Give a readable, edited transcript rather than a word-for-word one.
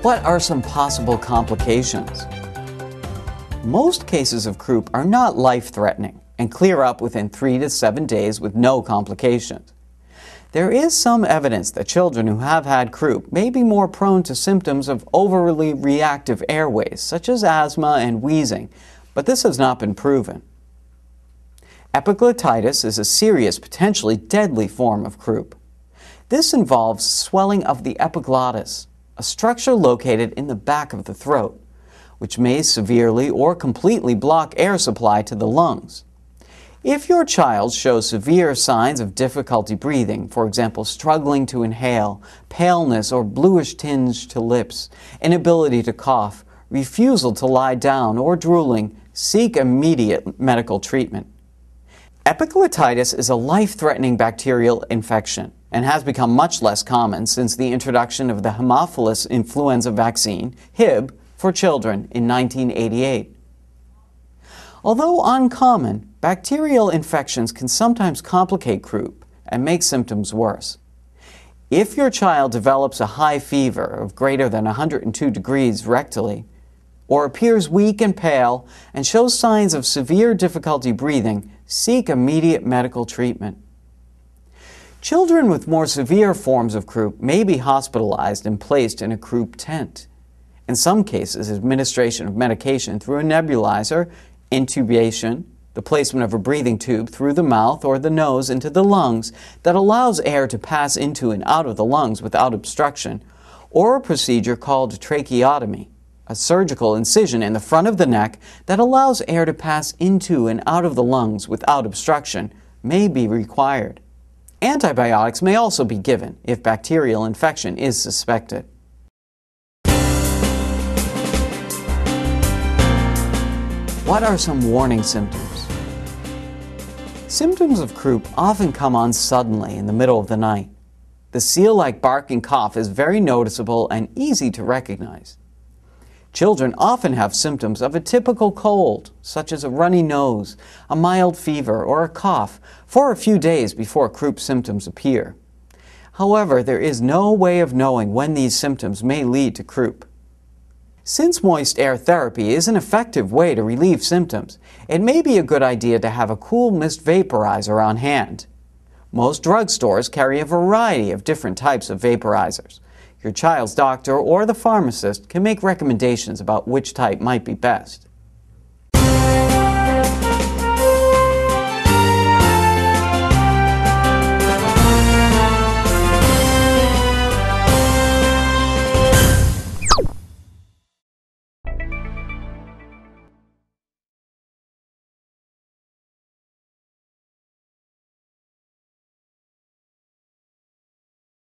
What are some possible complications? Most cases of croup are not life-threatening and clear up within 3 to 7 days with no complications. There is some evidence that children who have had croup may be more prone to symptoms of overly reactive airways, such as asthma and wheezing, but this has not been proven. Epiglottitis is a serious, potentially deadly form of croup. This involves swelling of the epiglottis, a structure located in the back of the throat, which may severely or completely block air supply to the lungs. If your child shows severe signs of difficulty breathing, for example, struggling to inhale, paleness or bluish tinge to lips, inability to cough, refusal to lie down, or drooling, seek immediate medical treatment. Epiglottitis is a life-threatening bacterial infection and has become much less common since the introduction of the Haemophilus influenza vaccine, Hib, for children in 1988. Although uncommon, bacterial infections can sometimes complicate croup and make symptoms worse. If your child develops a high fever of greater than 102 degrees rectally, or appears weak and pale and shows signs of severe difficulty breathing, seek immediate medical treatment. Children with more severe forms of croup may be hospitalized and placed in a croup tent. In some cases, administration of medication through a nebulizer, intubation, the placement of a breathing tube through the mouth or the nose into the lungs that allows air to pass into and out of the lungs without obstruction, or a procedure called tracheotomy, a surgical incision in the front of the neck that allows air to pass into and out of the lungs without obstruction, may be required. Antibiotics may also be given if bacterial infection is suspected. What are some warning symptoms? Symptoms of croup often come on suddenly in the middle of the night. The seal-like barking cough is very noticeable and easy to recognize. Children often have symptoms of a typical cold, such as a runny nose, a mild fever, or a cough, for a few days before croup symptoms appear. However, there is no way of knowing when these symptoms may lead to croup. Since moist air therapy is an effective way to relieve symptoms, it may be a good idea to have a cool mist vaporizer on hand. Most drugstores carry a variety of different types of vaporizers. Your child's doctor or the pharmacist can make recommendations about which type might be best.